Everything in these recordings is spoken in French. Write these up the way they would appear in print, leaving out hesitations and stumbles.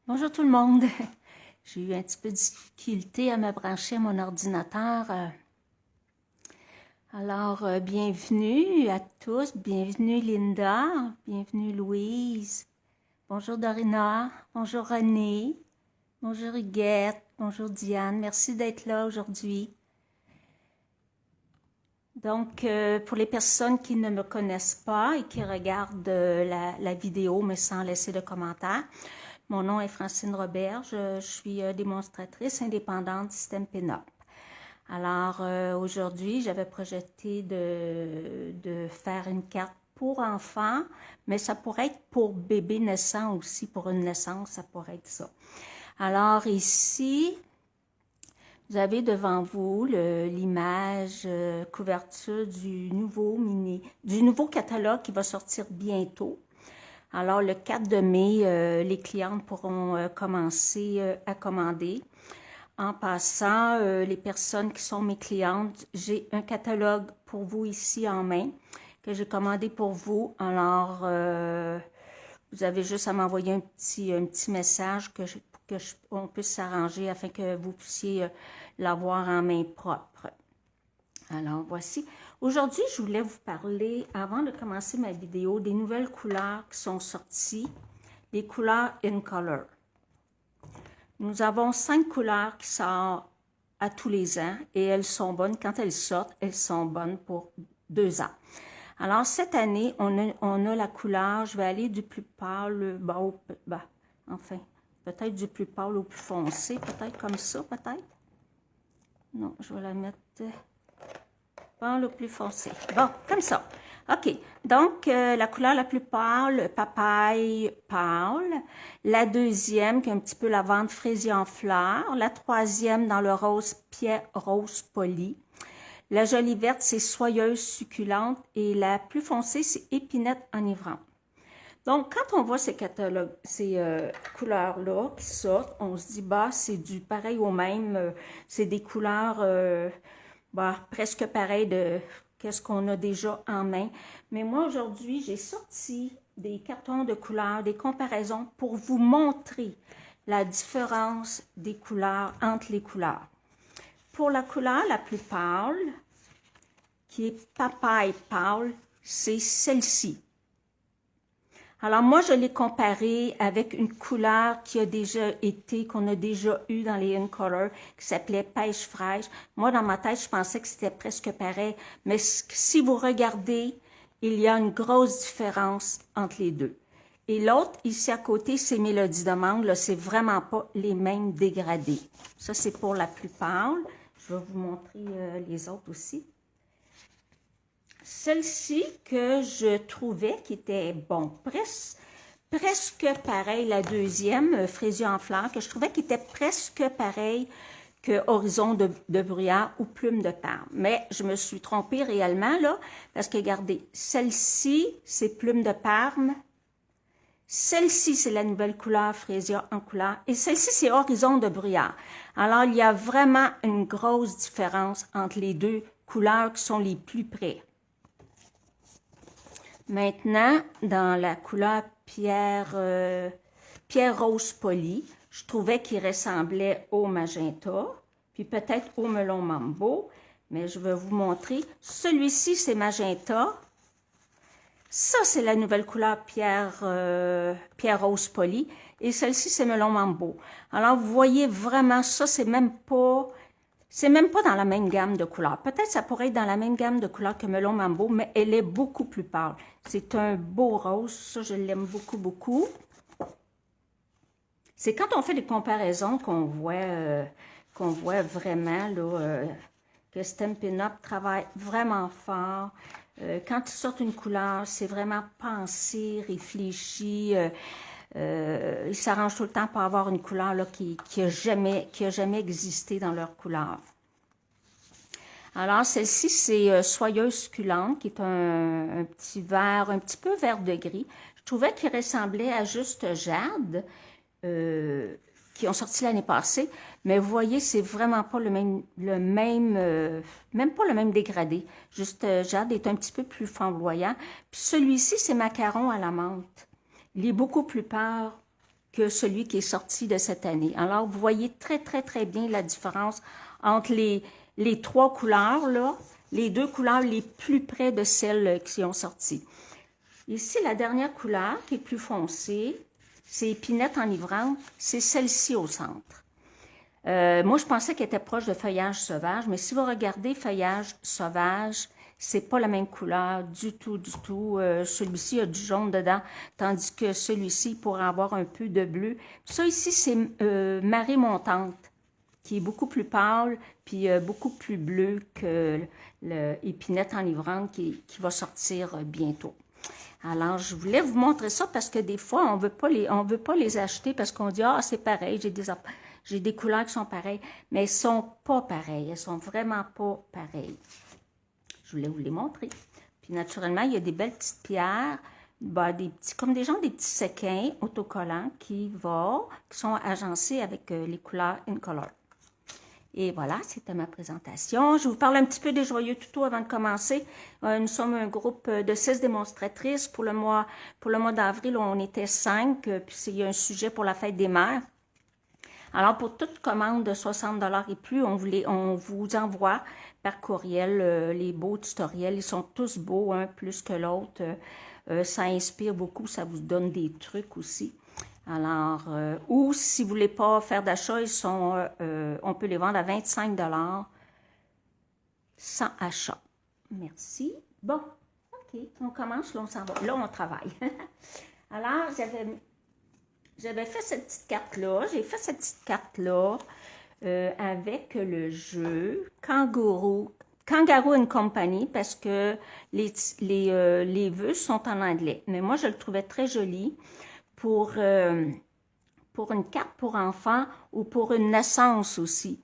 Bonjour tout le monde. J'ai eu un petit peu de difficulté à me brancher à mon ordinateur. Bienvenue à tous. Bienvenue Linda. Bienvenue Louise. Bonjour Dorina. Bonjour René. Bonjour Huguette. Bonjour Diane. Merci d'être là aujourd'hui. Donc, pour les personnes qui ne me connaissent pas et qui regardent la vidéo mais sans laisser de commentaires, mon nom est Francine Robert, je suis démonstratrice indépendante du système PENOP. Alors, aujourd'hui, j'avais projeté de faire une carte pour enfants, mais ça pourrait être pour bébé naissant aussi, pour une naissance, ça pourrait être ça. Alors ici, vous avez devant vous l'image couverture du nouveau catalogue qui va sortir bientôt. Alors, le 4 de mai, les clientes pourront commencer à commander. En passant, les personnes qui sont mes clientes, j'ai un catalogue pour vous ici en main que j'ai commandé pour vous. Alors, vous avez juste à m'envoyer un petit message on puisse s'arranger afin que vous puissiez l'avoir en main propre. Alors, voici. Aujourd'hui, je voulais vous parler, avant de commencer ma vidéo, des nouvelles couleurs qui sont sorties, les couleurs in color. Nous avons 5 couleurs qui sortent à tous les ans et elles sont bonnes. Quand elles sortent, elles sont bonnes pour 2 ans. Alors, cette année, on a la couleur, je vais aller du plus pâle, enfin, peut-être du plus pâle au plus foncé, peut-être comme ça, peut-être. Non, je vais la mettre pâle au plus foncé. Bon, comme ça. OK. Donc, la couleur la plus pâle, papaye pâle. La deuxième, qui est un petit peu lavande fraisier en fleurs. La troisième, dans le rose, pierre rose poli. La jolie verte, c'est soyeuse succulente. Et la plus foncée, c'est épinette enivrante. Donc, quand on voit ces catalogues, ces couleurs-là qui sortent, on se dit, bah, c'est du pareil au même. C'est des couleurs presque pareilles de qu'est-ce qu'on a déjà en main. Mais moi, aujourd'hui, j'ai sorti des cartons de couleurs, des comparaisons pour vous montrer la différence des couleurs entre les couleurs. Pour la couleur la plus pâle, qui est papaye pâle, c'est celle-ci. Alors moi, je l'ai comparée avec une couleur qui a déjà été, qu'on a déjà eu dans les In Color, qui s'appelait pêche fraîche. Moi, dans ma tête, je pensais que c'était presque pareil. Mais si vous regardez, il y a une grosse différence entre les deux. Et l'autre, ici à côté, c'est Mélodie de mangue. Là, c'est vraiment pas les mêmes dégradés. Ça, c'est pour la plus pâle. Je vais vous montrer les autres aussi. Celle-ci que je trouvais qui était, bon, presque pareil, la deuxième, fraisier en fleurs, que je trouvais qui était presque pareil que Horizon de bruyère ou Plume de Parme. Mais je me suis trompée réellement, là, parce que, regardez, celle-ci, c'est Plume de Parme. Celle-ci, c'est la nouvelle couleur fraisier en couleur. Et celle-ci, c'est Horizon de bruyère. Alors, il y a vraiment une grosse différence entre les deux couleurs qui sont les plus près. Maintenant, dans la couleur pierre rose poli, je trouvais qu'il ressemblait au magenta, puis peut-être au melon mambo, mais je vais vous montrer. Celui-ci, c'est magenta. Ça, c'est la nouvelle couleur pierre rose poli. Et celle-ci, c'est melon mambo. Alors, vous voyez vraiment, ça, c'est même pas dans la même gamme de couleurs. Peut-être ça pourrait être dans la même gamme de couleurs que Melon Mambo, mais elle est beaucoup plus pâle. C'est un beau rose. Ça, je l'aime beaucoup, beaucoup. C'est quand on fait des comparaisons qu'on voit vraiment là, que Stampin' Up travaille vraiment fort. Quand ils sortent une couleur, c'est vraiment pensé, réfléchi. Ils s'arrangent tout le temps pour avoir une couleur là, qui a jamais existé dans leur couleur. Alors, celle-ci, c'est soyeuse succulente, qui est un petit vert, un petit peu vert de gris. Je trouvais qu'il ressemblait à Juste Jade, qui ont sorti l'année passée. Mais vous voyez, c'est vraiment pas même pas le même dégradé. Juste Jade est un petit peu plus flamboyant. Puis celui-ci, c'est Macaron à la menthe. Il est beaucoup plus pâle que celui qui est sorti de cette année. Alors, vous voyez très, très, très bien la différence entre les trois couleurs, là, les deux couleurs les plus près de celles qui ont sorti. Ici, la dernière couleur, qui est plus foncée, c'est Épinette enivrante, c'est celle-ci au centre. Moi, je pensais qu'elle était proche de Feuillage sauvage, mais si vous regardez Feuillage sauvage, c'est pas la même couleur du tout, du tout. Celui-ci a du jaune dedans, tandis que celui-ci pourrait avoir un peu de bleu. Ça ici, c'est Marée montante, qui est beaucoup plus pâle, puis beaucoup plus bleu que l'épinette enivrante qui va sortir bientôt. Alors, je voulais vous montrer ça parce que des fois, on veut pas les acheter parce qu'on dit, ah, c'est pareil, j'ai des couleurs qui sont pareilles, mais elles sont pas pareilles, elles sont vraiment pas pareilles. Je voulais vous les montrer. Puis, naturellement, il y a des belles petites pierres, comme des petits sequins autocollants qui sont agencés avec les couleurs Incolor. Et voilà, c'était ma présentation. Je vous parle un petit peu des Joyeux Tutos avant de commencer. Nous sommes un groupe de 6 démonstratrices. Pour le mois d'avril, on était 5, puis il y a un sujet pour la fête des mères. Alors, pour toute commande de 60 $ et plus, on vous envoie par courriel les beaux tutoriels. Ils sont tous beaux, un plus que l'autre. Ça inspire beaucoup, ça vous donne des trucs aussi. Alors, ou si vous ne voulez pas faire d'achat, on peut les vendre à 25 $ sans achat. Merci. Bon, OK, on commence, là on s'en va. Là, on travaille. Alors, j'avais fait cette petite carte-là. J'ai fait cette petite carte-là avec le jeu Kangaroo and Company parce que les vœux sont en anglais. Mais moi, je le trouvais très joli pour une carte pour enfants ou pour une naissance aussi.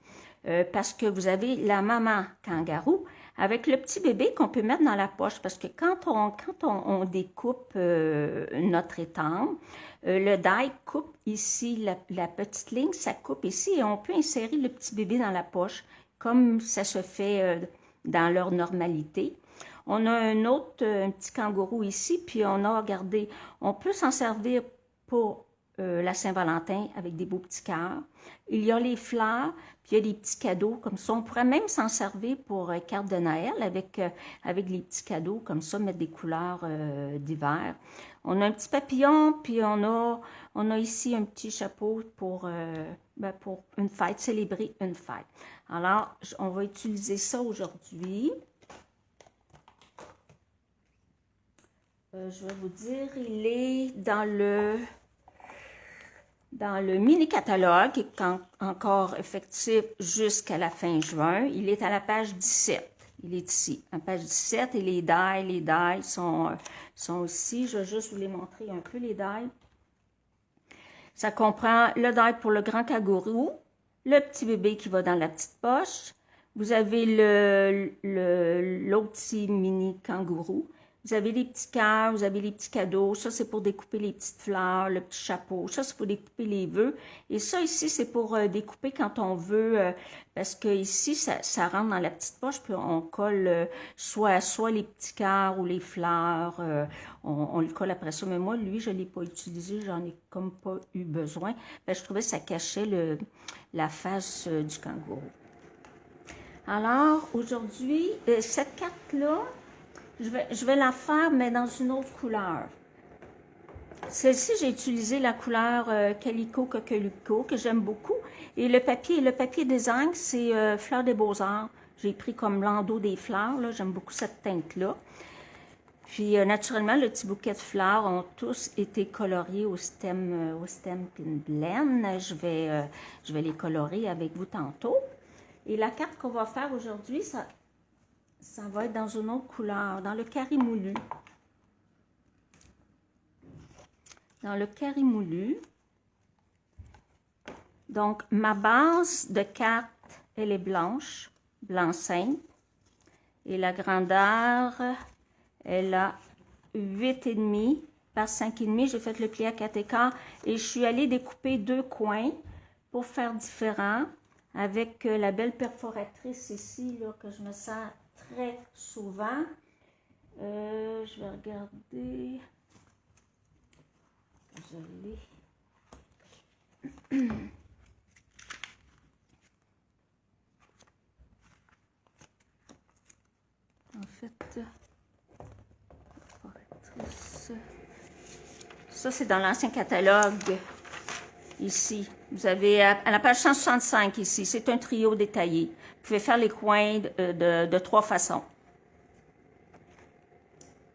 Parce que vous avez la maman kangourou avec le petit bébé qu'on peut mettre dans la poche. Parce que quand on découpe notre étampe, le die coupe ici, la petite ligne, ça coupe ici et on peut insérer le petit bébé dans la poche comme ça se fait dans leur normalité. On a un petit kangourou ici, puis on peut s'en servir pour la Saint-Valentin avec des beaux petits cœurs. Il y a les fleurs, puis il y a des petits cadeaux comme ça. On pourrait même s'en servir pour carte de Noël avec les petits cadeaux comme ça, mettre des couleurs d'hiver. On a un petit papillon, puis on a ici un petit chapeau pour une fête, célébrer une fête. Alors, on va utiliser ça aujourd'hui. Je vais vous dire, il est dans le mini-catalogue, qui est encore effectif jusqu'à la fin juin. Il est à la page 17. Il est ici, à la page 17, et les die sont ici. Je vais juste vous les montrer un peu, les die. Ça comprend le die pour le grand kangourou, le petit bébé qui va dans la petite poche. Vous avez l'autre petit mini kangourou. Vous avez les petits cœurs, vous avez les petits cadeaux. Ça, c'est pour découper les petites fleurs, le petit chapeau. Ça, c'est pour découper les vœux. Et ça, ici, c'est pour découper quand on veut, parce que ici, ça rentre dans la petite poche, puis on colle soit les petits cœurs ou les fleurs. On le colle après ça. Mais moi, lui, je ne l'ai pas utilisé. J'en ai comme pas eu besoin. Parce que je trouvais que ça cachait la face du kangourou. Alors, aujourd'hui, cette carte-là, je vais la faire, mais dans une autre couleur. Celle-ci, j'ai utilisé la couleur Calico Coqueluco, que j'aime beaucoup. Et le papier design, c'est Fleurs des Beaux-Arts. J'ai pris comme l'endos des fleurs, là. J'aime beaucoup cette teinte-là. Puis, naturellement, le petit bouquet de fleurs ont tous été coloriés au stem Pin Blend. Je vais les colorer avec vous tantôt. Et la carte qu'on va faire aujourd'hui, ça va être dans une autre couleur, dans le carré moulu. Dans le carré moulu. Donc, ma base de carte, elle est blanche, blanc simple. Et la grandeur, elle a 8,5 par 5,5. J'ai fait le pli à 4 écarts et je suis allée découper 2 coins pour faire différent avec la belle perforatrice ici, là, que je me sers très souvent. Je vais regarder. Je l'ai. En fait, ça c'est dans l'ancien catalogue, ici. Vous avez à la page 165 ici, c'est un trio détaillé. Vous pouvez faire les coins de 3 façons.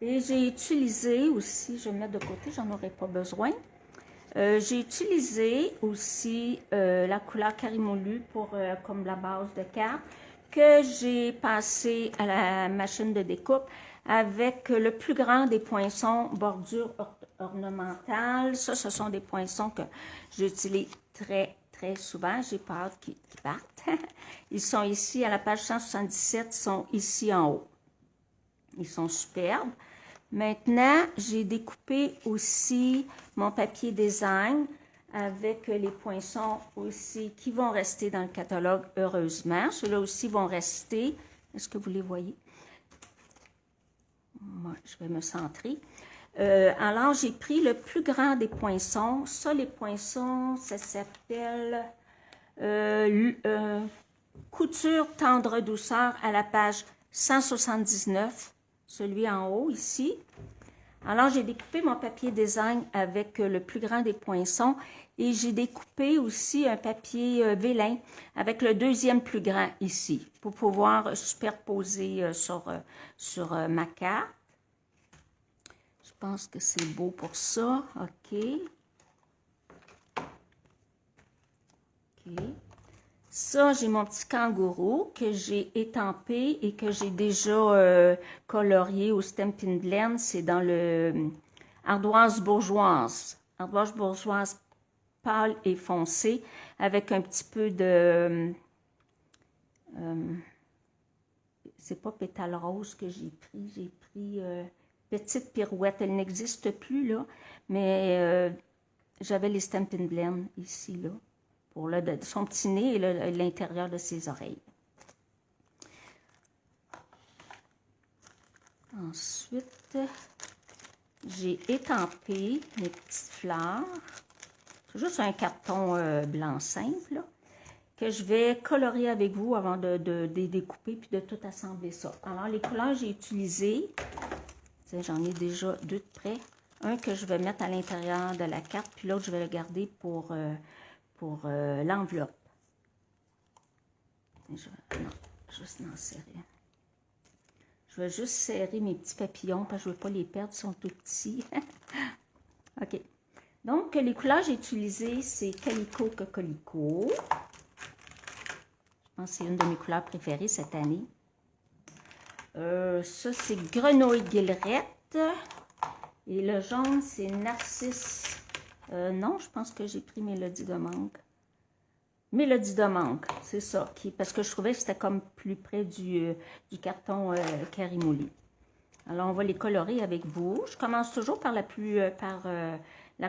Et j'ai utilisé aussi, je vais me mettre de côté, j'en aurais pas besoin. J'ai utilisé aussi la couleur Karimolu pour comme la base de carte que j'ai passé à la machine de découpe avec le plus grand des poinçons bordure ornementale. Ça, ce sont des poinçons que j'utilise très souvent. J'ai peur qu'ils partent. Ils sont ici à la page 177, ils sont ici en haut. Ils sont superbes. Maintenant, j'ai découpé aussi mon papier design avec les poinçons aussi qui vont rester dans le catalogue, heureusement. Ceux-là aussi vont rester. Est-ce que vous les voyez? Moi, je vais me centrer. Alors, j'ai pris le plus grand des poinçons. Ça, les poinçons, ça s'appelle Couture tendre douceur à la page 179. Celui en haut, ici. Alors, j'ai découpé mon papier design avec le plus grand des poinçons et j'ai découpé aussi un papier vélin avec le deuxième plus grand ici pour pouvoir superposer sur ma carte. Je pense que c'est beau pour ça. OK. OK. Ça, j'ai mon petit kangourou que j'ai étampé et que j'ai déjà colorié au Stampin' Blend. C'est dans le ardoise bourgeoise. Ardoise bourgeoise pâle et foncée avec un petit peu de... c'est pas pétale rose que j'ai pris. J'ai pris petite pirouette. Elle n'existe plus, là. Mais j'avais les Stampin' Blend ici, là. Pour son petit nez et l'intérieur de ses oreilles. Ensuite, j'ai étampé mes petites fleurs. C'est juste un carton blanc simple, là, que je vais colorier avec vous avant de découper puis de tout assembler ça. Alors, les couleurs que j'ai utilisées, j'en ai déjà deux de près. Un que je vais mettre à l'intérieur de la carte, puis l'autre, je vais le garder pour l'enveloppe. Non, juste en serrer. Je vais juste serrer mes petits papillons parce que je ne veux pas les perdre, ils sont tout petits. OK. Donc, les couleurs que j'ai utilisées, c'est Calico Cocolico. Je pense que c'est une de mes couleurs préférées cette année. Ça, c'est Grenouille Guillerette. Et le jaune, c'est Narcisse. Non, je pense que j'ai pris Mélodie de mangue. Mélodie de mangue, c'est ça. Parce que je trouvais que c'était comme plus près du carton Karimolu. Alors, on va les colorer avec vous. Je commence toujours par la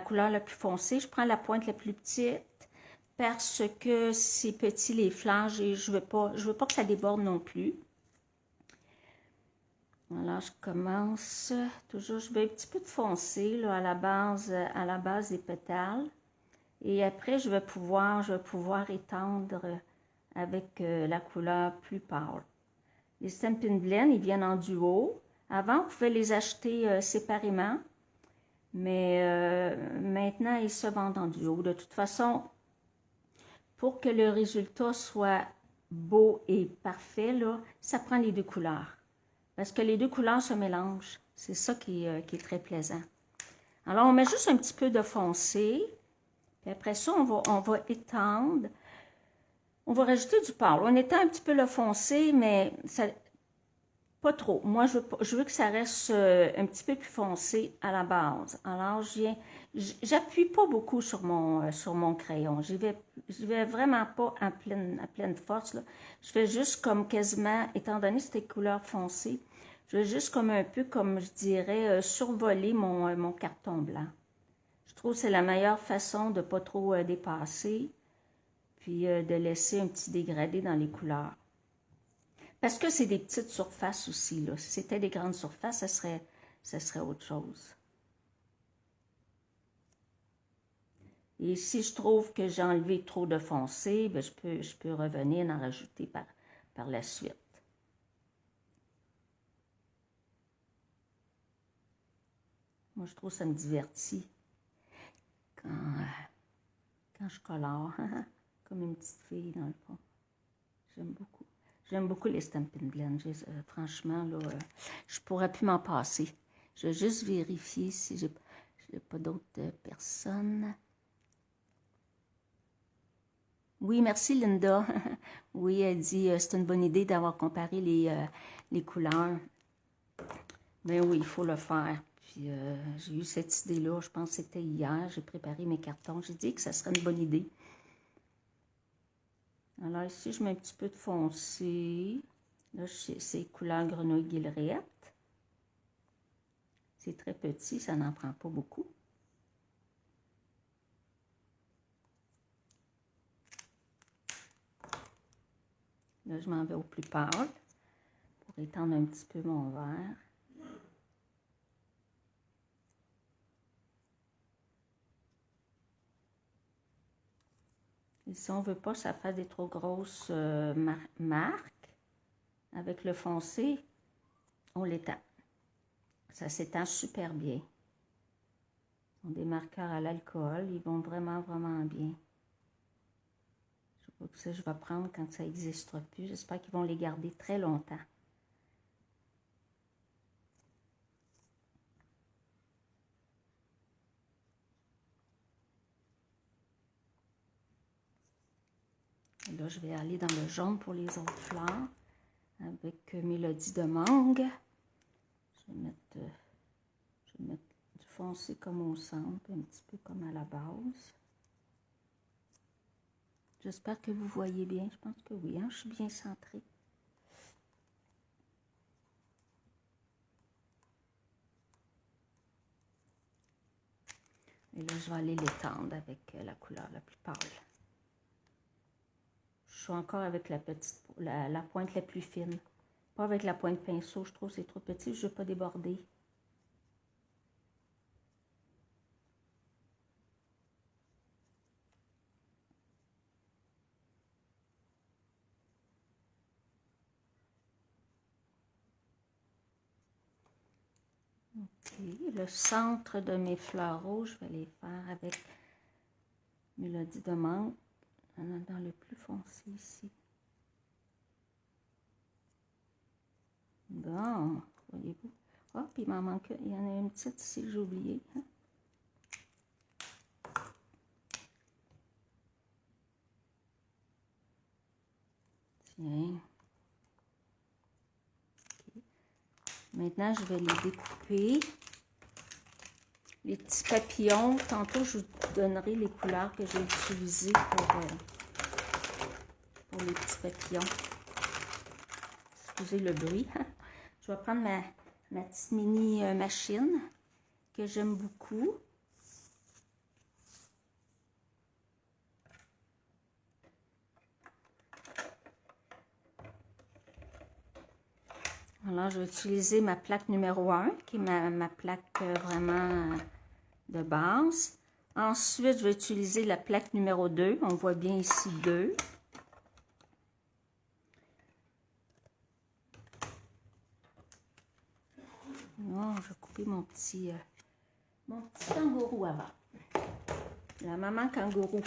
couleur la plus foncée. Je prends la pointe la plus petite parce que c'est petit les fleurs et je veux pas que ça déborde non plus. Alors, je commence toujours, je vais un petit peu de foncé là, à la base des pétales. Et après, je vais pouvoir étendre avec la couleur plus pâle. Les Stampin' Blend, ils viennent en duo. Avant, vous pouvez les acheter séparément. Mais maintenant, ils se vendent en duo. De toute façon, pour que le résultat soit beau et parfait, là, ça prend les deux couleurs. Parce que les deux couleurs se mélangent. C'est ça qui est très plaisant. Alors, on met juste un petit peu de foncé. Puis après ça, on va étendre. On va rajouter du pâle. On étend un petit peu le foncé, mais ça, pas trop. Moi, je veux que ça reste un petit peu plus foncé à la base. Alors, j'appuie pas beaucoup sur mon crayon. Je vais vraiment pas à pleine force, là. Je fais juste comme quasiment, étant donné cette couleur foncée, je vais juste comme un peu, comme je dirais, survoler mon carton blanc. Je trouve que c'est la meilleure façon de ne pas trop dépasser, puis de laisser un petit dégradé dans les couleurs. Parce que c'est des petites surfaces aussi, là. Si c'était des grandes surfaces, ça serait autre chose. Et si je trouve que j'ai enlevé trop de foncé, ben je peux revenir en rajouter par la suite. Moi, je trouve que ça me divertit quand je colore, comme une petite fille dans le fond. J'aime beaucoup. J'aime beaucoup les Stampin' Blend. Franchement, là, je pourrais plus m'en passer. Je vais juste vérifier si j'ai pas d'autres personnes. Oui, merci Linda. Oui, elle dit c'est une bonne idée d'avoir comparé les couleurs. Ben oui, il faut le faire. Puis j'ai eu cette idée-là, je pense que c'était hier, j'ai préparé mes cartons. J'ai dit que ça serait une bonne idée. Alors ici, je mets un petit peu de foncé. Là, c'est couleur grenouille guillerette. C'est très petit, ça n'en prend pas beaucoup. Là, je m'en vais au plus pâle pour étendre un petit peu mon verre. Et si on ne veut pas que ça fasse des trop grosses marques, avec le foncé, on l'étend. Ça s'étend super bien. Ce sont des marqueurs à l'alcool, ils vont vraiment, vraiment bien. Je crois que ça, je vais prendre quand ça n'existera plus. J'espère qu'ils vont les garder très longtemps. Et là, je vais aller dans le jaune pour les autres fleurs avec Mélodie de mangue. Je vais mettre du foncé comme au centre, un petit peu comme à la base. J'espère que vous voyez bien. Je pense que oui, hein? Je suis bien centrée. Et là, je vais aller l'étendre avec la couleur la plus pâle. Je suis encore avec la pointe la plus fine. Pas avec la pointe pinceau, je trouve que c'est trop petit, je ne veux pas déborder. Ok, le centre de mes fleurs rouges, je vais les faire avec Mélodie de mangue. Dans le plus foncé ici. Bon, voyez-vous. Ah, puis il m'en manque, il y en a une petite ici que j'ai oubliée. Hein? Tiens. Okay. Maintenant, je vais les découper. Les petits papillons, tantôt, je vous donnerai les couleurs que j'ai utilisées pour les petits papillons. Excusez le bruit. Je vais prendre ma petite mini machine que j'aime beaucoup. Alors, je vais utiliser ma plaque numéro 1, qui est ma plaque vraiment de base. Ensuite, je vais utiliser la plaque numéro 2. On voit bien ici 2. Non, je vais couper mon petit kangourou avant. La maman kangourou.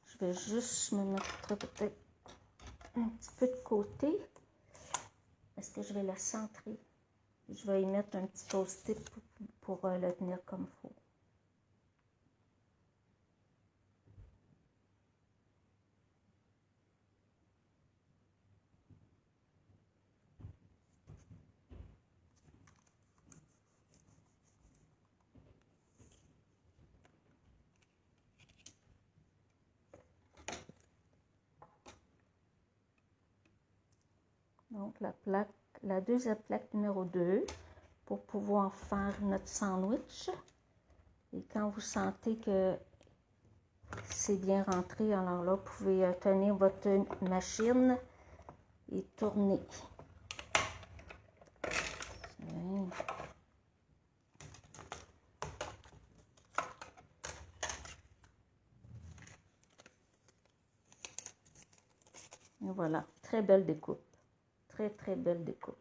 Je vais juste me mettre peut-être un petit peu de côté. Est-ce que je vais la centrer? Je vais y mettre un petit post-it pour le tenir comme il faut. Donc, la deuxième plaque numéro 2 pour pouvoir faire notre sandwich. Et quand vous sentez que c'est bien rentré, alors là, vous pouvez tenir votre machine et tourner. Bien. Et voilà, très belle découpe. Très, très belle découpe.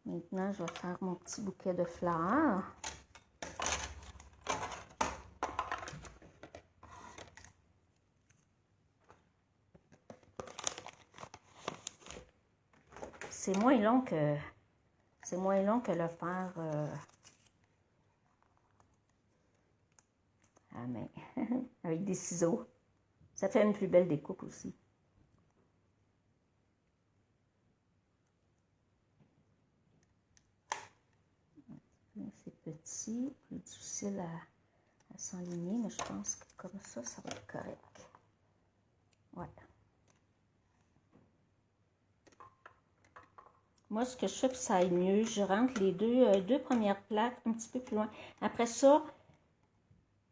Maintenant, je vais faire mon petit bouquet de fleurs. C'est moins long que le faire à la main, avec des ciseaux. Ça fait une plus belle découpe aussi. C'est petit, plus difficile à s'enligner, mais je pense que comme ça va être correct. Ouais. Moi, ce que je fais pour que ça aille mieux, je rentre les deux premières plaques un petit peu plus loin. Après ça,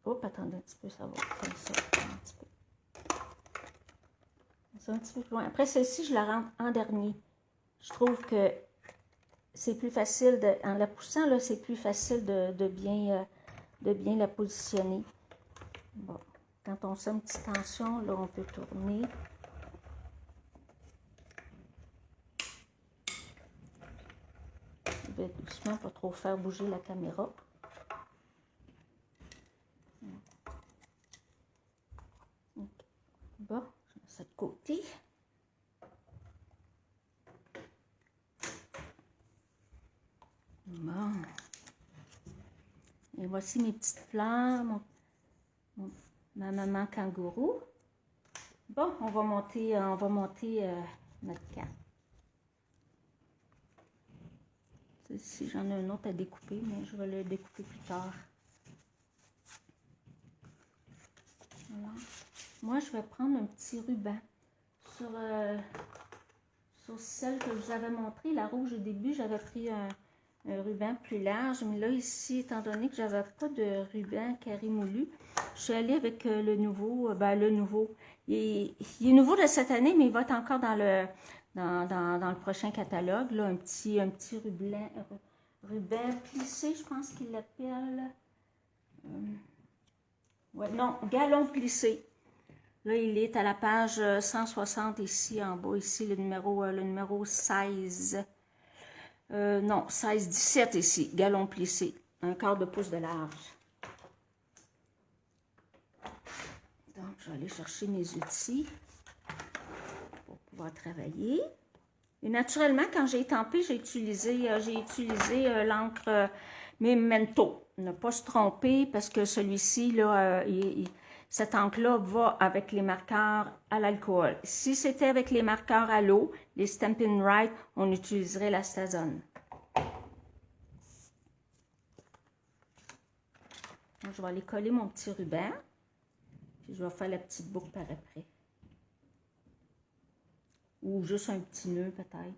hop, attendez un petit peu, ça va comme ça, un petit peu. C'est un petit peu plus loin. Après, celle-ci, je la rentre en dernier. Je trouve que c'est plus facile, en la poussant, là, c'est plus facile de bien la positionner. Bon, quand on sent une petite tension, là, on peut tourner. Je vais doucement, pas trop faire bouger la caméra. Okay. Bon, je mets ça de côté. Bon. Et voici mes petites fleurs, ma maman kangourou. Bon, on va monter notre carte. Si j'en ai un autre à découper, mais je vais le découper plus tard. Voilà. Moi, je vais prendre un petit ruban sur celle que je vous avais montrée, la rouge au début. J'avais pris un ruban plus large, mais là, ici, étant donné que j'avais pas de ruban carré moulu, je suis allée avec le nouveau. Il est nouveau de cette année, mais il va être encore dans le prochain catalogue. Là, un petit ruban plissé, je pense qu'il l'appelle. Ouais, non, galon plissé. Là, il est à la page 160 ici, en bas, ici, le numéro 16. Non, 16-17 ici, galon plissé, un quart de pouce de large. Donc, je vais aller chercher mes outils pour pouvoir travailler. Et naturellement, quand j'ai étampé, j'ai utilisé l'encre Memento. Ne pas se tromper parce que celui-ci, là, cette encre-là va avec les marqueurs à l'alcool. Si c'était avec les marqueurs à l'eau, les Stampin' Right, on utiliserait la Stazone. Donc, je vais aller coller mon petit ruban. Puis je vais faire la petite boucle par après. Ou juste un petit nœud peut-être.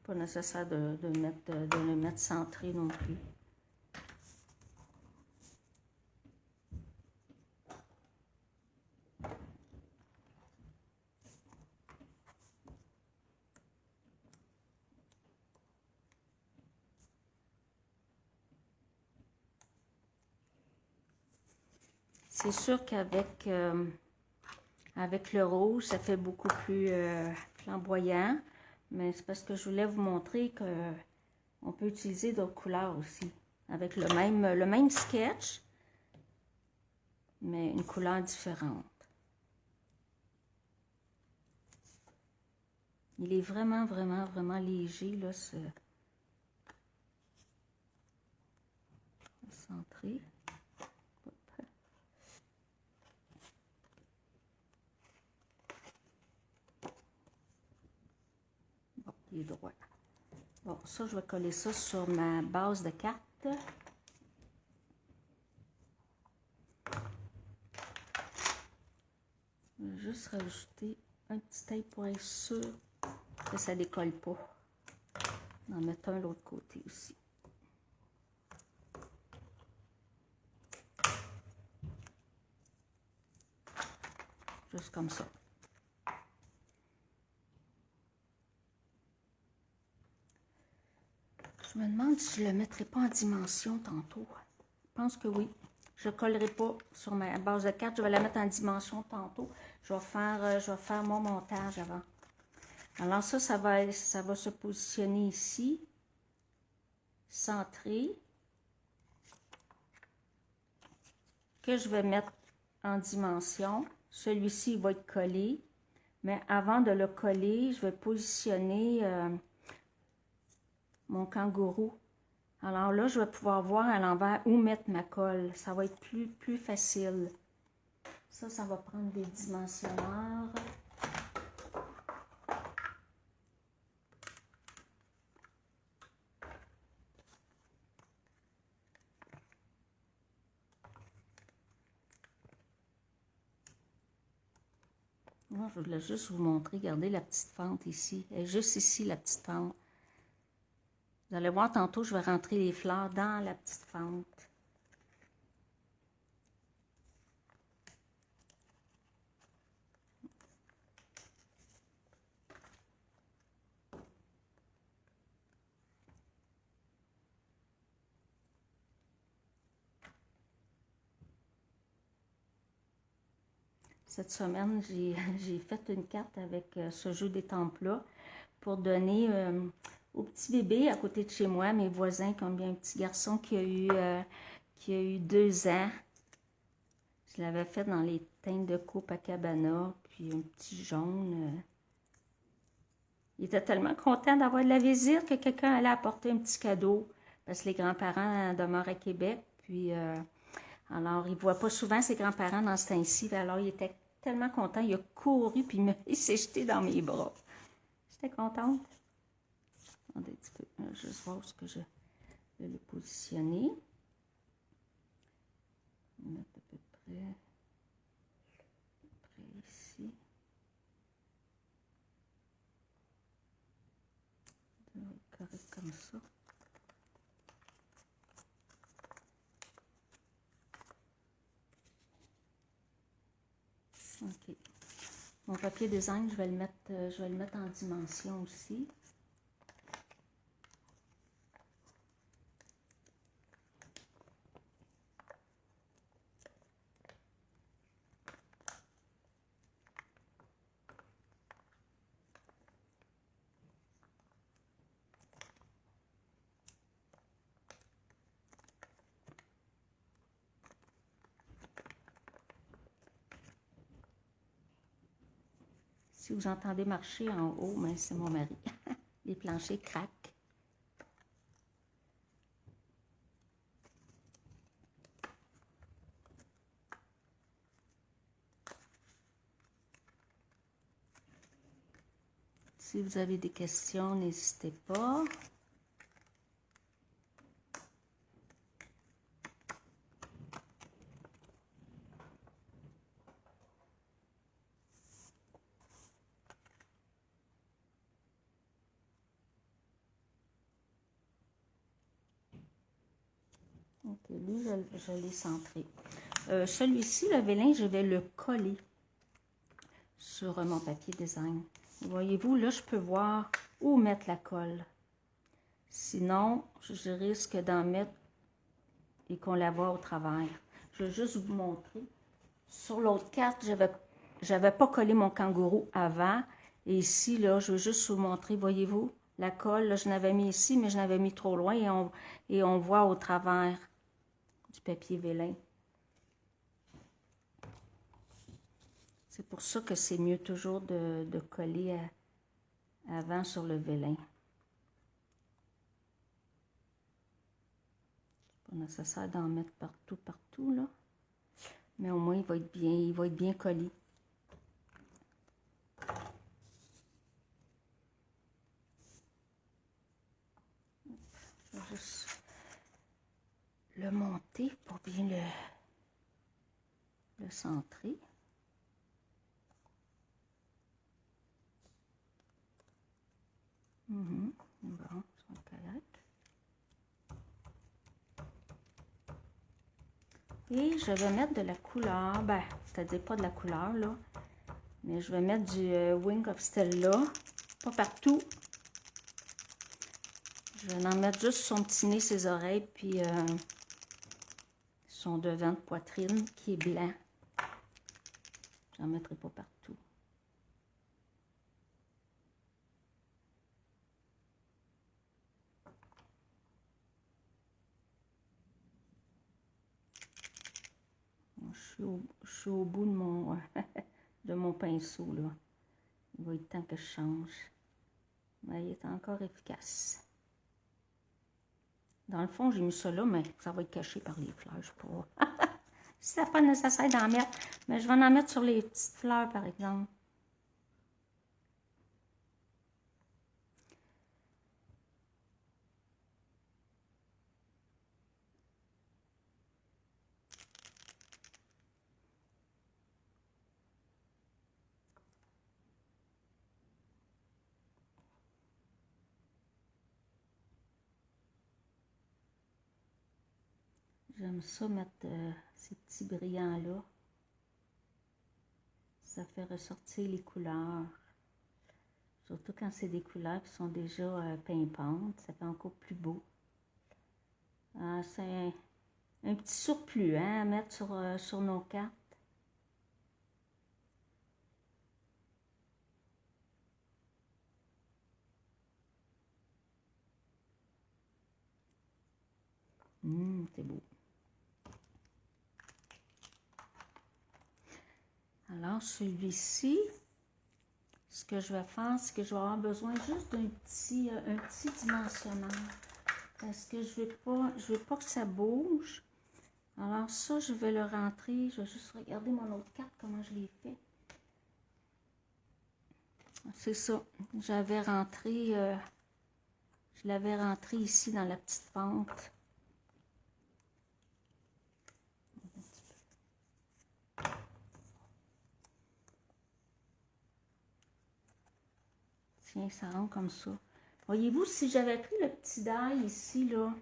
Pas nécessaire de le mettre centré non plus. C'est sûr qu'avec avec le rouge, ça fait beaucoup plus flamboyant, mais c'est parce que je voulais vous montrer qu'on peut utiliser d'autres couleurs aussi, avec le même sketch, mais une couleur différente. Il est vraiment, vraiment, vraiment léger, là, centré. Bon, il est droit. Bon, ça, je vais coller ça sur ma base de carte. Je vais juste rajouter un petit tape pour être sûr que ça ne décolle pas. On en mettre un de l'autre côté aussi. Juste comme ça. Je me demande si je ne le mettrai pas en dimension tantôt. Je pense que oui. Je ne collerai pas sur ma base de carte. Je vais la mettre en dimension tantôt. Je vais faire mon montage avant. Alors ça va se positionner ici. Centré. Que je vais mettre en dimension. Celui-ci va être collé. Mais avant de le coller, je vais positionner mon kangourou. Alors là, je vais pouvoir voir à l'envers où mettre ma colle. Ça va être plus facile. Ça va prendre des dimensionneurs. Moi, je voulais juste vous montrer, regardez la petite fente ici. Elle est juste ici, la petite fente. Vous allez voir tantôt, je vais rentrer les fleurs dans la petite fente. Cette semaine, j'ai fait une carte avec ce jeu d'étampes-là pour donner au petit bébé à côté de chez moi, mes voisins, comme bien un petit garçon qui a eu 2 ans. Je l'avais fait dans les teintes de Copacabana, puis un petit jaune. Il était tellement content d'avoir de la visite que quelqu'un allait apporter un petit cadeau, parce que les grands-parents demeurent à Québec, puis alors il ne voit pas souvent ses grands-parents dans ce temps-ci, alors il était tellement content, il a couru, puis il s'est jeté dans mes bras. J'étais contente. Attendez un petit peu, je vais juste voir où est-ce que je vais le positionner. On va mettre à peu près ici. Ça va être correct comme ça. OK. Mon papier design, je vais le mettre en dimension aussi. Si vous entendez marcher en haut, mais c'est mon mari. Les planchers craquent. Si vous avez des questions, n'hésitez pas. Ok, lui, je l'ai centré. Celui-ci, le vélin, je vais le coller sur mon papier design. Voyez-vous, là, je peux voir où mettre la colle. Sinon, je risque d'en mettre et qu'on la voit au travers. Je vais juste vous montrer. Sur l'autre carte, j'avais pas collé mon kangourou avant. Et ici, là, je veux juste vous montrer, voyez-vous, la colle, là, je l'avais mis ici, mais je l'avais mis trop loin et on voit au travers du papier vélin. C'est pour ça que c'est mieux toujours de coller avant sur le vélin. C'est pas nécessaire d'en mettre partout, là. Mais au moins, il va être bien collé. Je vais juste le monter pour bien le centrer. Bon, OK. Et je vais mettre de la couleur, ben, c'est-à-dire pas de la couleur, là, mais je vais mettre du Wing of Stella, pas partout. Je vais en mettre juste son petit nez, ses oreilles, puis son devant de poitrine qui est blanc. J'en mettrai pas partout. Je suis au bout de mon pinceau, là. Il va être temps que je change. Mais il est encore efficace. Dans le fond, j'ai mis ça là, mais ça va être caché par les fleurs. Je sais pas. Si c'est pas nécessaire d'en mettre. Mais je vais en mettre sur les petites fleurs, par exemple. J'aime ça mettre ces petits brillants-là. Ça fait ressortir les couleurs. Surtout quand c'est des couleurs qui sont déjà pimpantes. Ça fait encore plus beau. C'est un petit surplus hein, à mettre sur nos cartes. C'est beau. Alors, celui-ci, ce que je vais faire, c'est que je vais avoir besoin juste d'un petit dimensionneur. Parce que je veux pas que ça bouge. Alors ça, je vais le rentrer. Je vais juste regarder mon autre carte, comment je l'ai fait. C'est ça. Je l'avais rentré ici dans la petite fente. Tiens, ça rentre comme ça. Voyez-vous, si j'avais pris le petit die ici, là,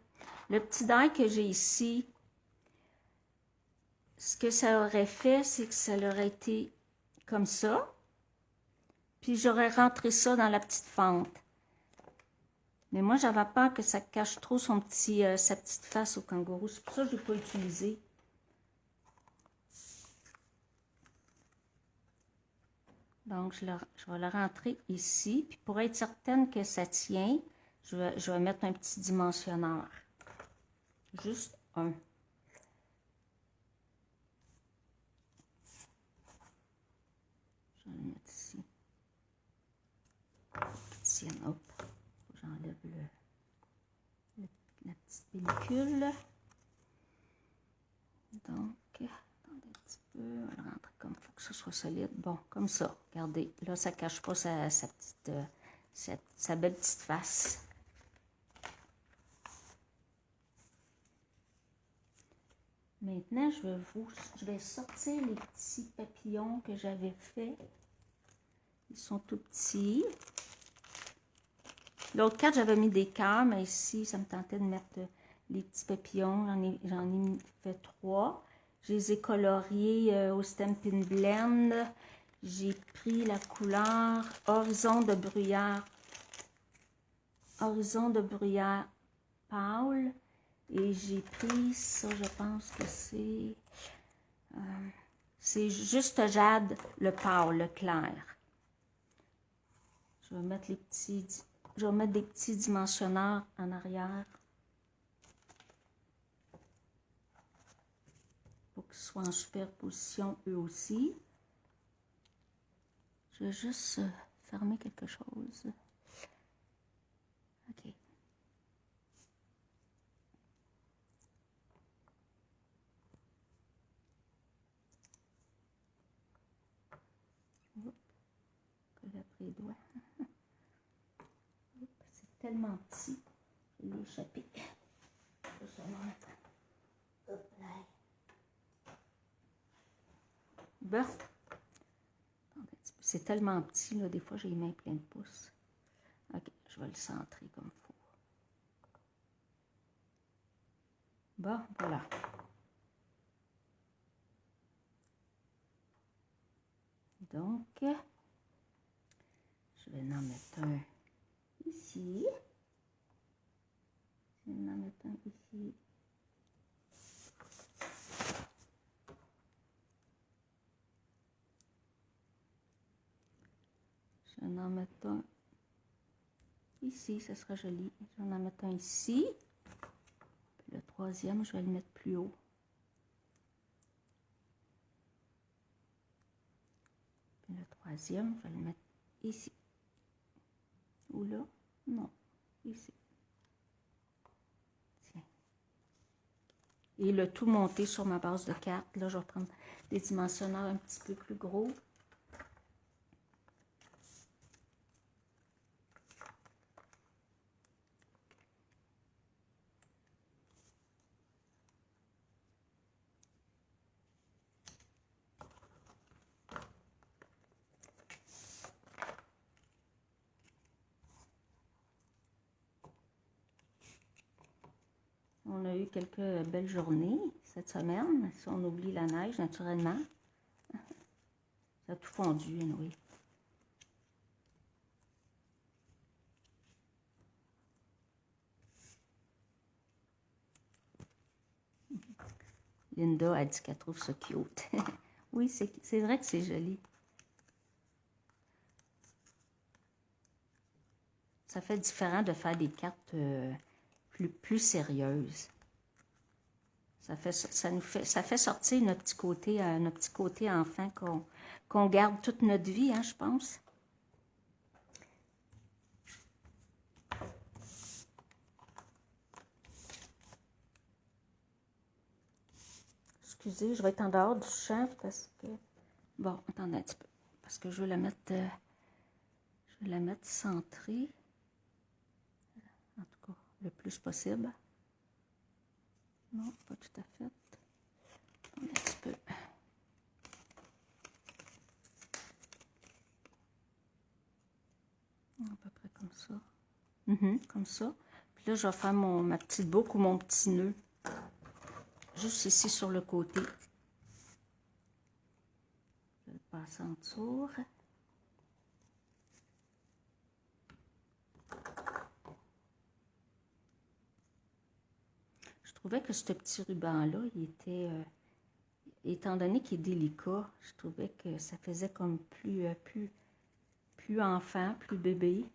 le petit die que j'ai ici, ce que ça aurait fait, c'est que ça aurait été comme ça. Puis j'aurais rentré ça dans la petite fente. Mais moi, j'avais peur que ça cache trop sa petite face au kangourou. C'est pour ça que je ne l'ai pas utilisé. Donc, je vais le rentrer ici. Puis pour être certaine que ça tient, je vais mettre un petit dimensionneur. Juste un. Je vais le mettre ici. Tiens, hop. J'enlève la petite pellicule. Donc, attendez un petit peu. On va le rentrer comme il faut que ce soit solide. Bon, comme ça. Regardez, là, ça ne cache pas sa belle petite face. Maintenant, je vais sortir les petits papillons que j'avais faits. Ils sont tout petits. L'autre carte, j'avais mis des cœurs, mais ici, ça me tentait de mettre les petits papillons. J'en ai fait 3. Je les ai coloriés au Stampin' Blend. J'ai pris la couleur Horizon de bruyère. Horizon de bruyère pâle. Et j'ai pris ça, je pense que c'est juste jade, le pâle, le clair. Je vais mettre des petits dimensionneurs en arrière. Pour qu'ils soient en superposition eux aussi. Je vais juste fermer quelque chose. OK. Colle après les doigts. C'est tellement petit. Je l'ai échappé. Bon. C'est tellement petit, là, des fois j'ai les mains pleines de pouces. Ok, je vais le centrer comme il faut. Bon, voilà. Donc, je vais en mettre un ici. Je vais en mettre un ici. Je vais en mettre un ici, ça sera joli. Je vais en mettre un ici. Puis le troisième, je vais le mettre plus haut. Puis le troisième, je vais le mettre ici. Ou là? Non, ici. Tiens. Et le tout monté sur ma base de carte. Là, je vais prendre des dimensionneurs un petit peu plus gros. On a eu quelques belles journées cette semaine, si on oublie la neige, naturellement. Ça a tout fondu, oui. Linda a dit qu'elle trouve ça cute. Oui, c'est vrai que c'est joli. Ça fait différent de faire des cartes plus sérieuses. Ça fait sortir notre petit côté enfant qu'on garde toute notre vie, hein, je pense. Excusez, je vais être en dehors du champ parce que... Bon, attendez un petit peu. Parce que je veux la mettre centrée. En tout cas, le plus possible. Non, pas tout à fait. Attendez un petit peu. À peu près comme ça. Comme ça. Puis là, je vais faire ma petite boucle ou mon petit nœud. Juste ici sur le côté. Je vais le passer en dessous. Je trouvais que ce petit ruban-là, il était... étant donné qu'il est délicat, je trouvais que ça faisait comme plus enfant, plus bébé.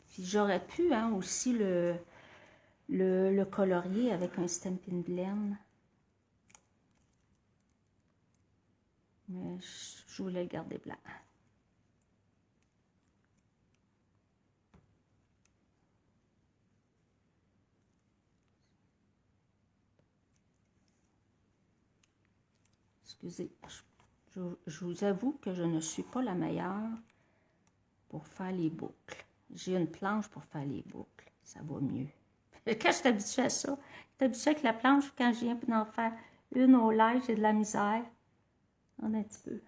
Puis j'aurais pu aussi le colorier avec un Stampin' Blend. Mais je voulais le garder blanc. Excusez, je vous avoue que je ne suis pas la meilleure pour faire les boucles. J'ai une planche pour faire les boucles. Ça va mieux. Quand je suis habituée à ça, je suis habituée avec la planche, quand je viens d'en faire une au live, j'ai de la misère. On a un petit peu.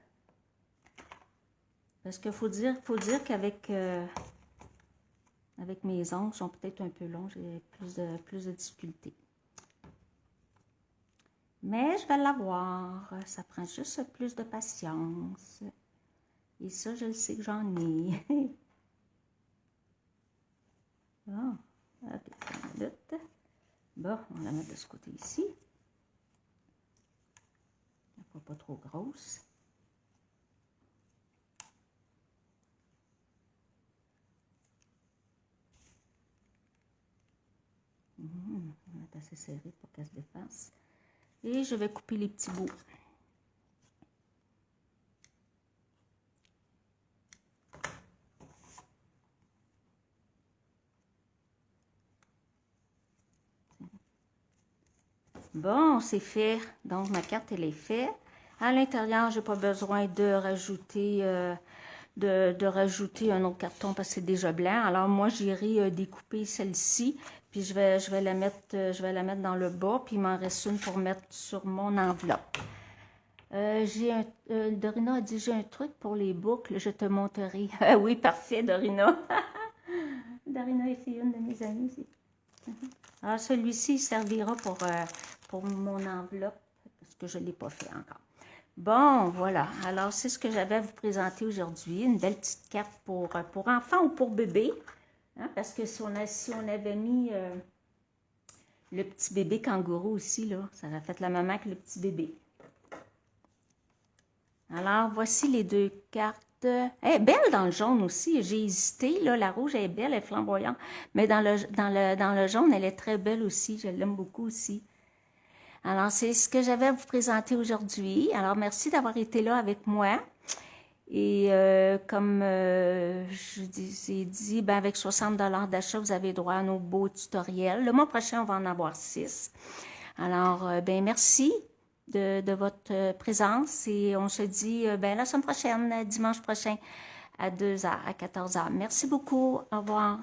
Parce qu'il faut dire qu'avec avec mes ongles, ils sont peut-être un peu longs, j'ai plus de difficultés. Mais je vais l'avoir. Ça prend juste plus de patience. Et ça, je le sais que j'en ai. Bon, ok, bon, on va la mettre de ce côté ici. Pas trop grosse. On va mettre assez serré pour qu'elle se défasse. Et je vais couper les petits bouts. Bon, c'est fait. Donc, ma carte, elle est faite. À l'intérieur, je n'ai pas besoin de rajouter, rajouter un autre carton parce que c'est déjà blanc. Alors, moi, j'irai découper celle-ci. Puis, je vais la mettre dans le bas. Puis, il m'en reste une pour mettre sur mon enveloppe. Dorina a dit, j'ai un truc pour les boucles. Je te montrerai. Oui, parfait, Dorina. Dorina, c'est une de mes amies. Alors, celui-ci servira pour mon enveloppe, parce que je ne l'ai pas fait encore. Bon, voilà. Alors, c'est ce que j'avais à vous présenter aujourd'hui. Une belle petite carte pour enfants ou pour bébé. Hein, parce que si on avait mis le petit bébé kangourou aussi, là, ça aurait fait la maman avec le petit bébé. Alors, voici les deux cartes. Elle est belle dans le jaune aussi. J'ai hésité, là, la rouge elle est belle, elle est flamboyante. Mais dans le jaune, elle est très belle aussi. Je l'aime beaucoup aussi. Alors, c'est ce que j'avais à vous présenter aujourd'hui. Alors, merci d'avoir été là avec moi. Et comme je vous ai dit, ben, avec 60 $ d'achat, vous avez droit à nos beaux tutoriels. Le mois prochain, on va en avoir 6. Alors, ben, merci de votre présence et on se dit ben, la semaine prochaine, dimanche prochain à 2h, à 14h. Merci beaucoup. Au revoir.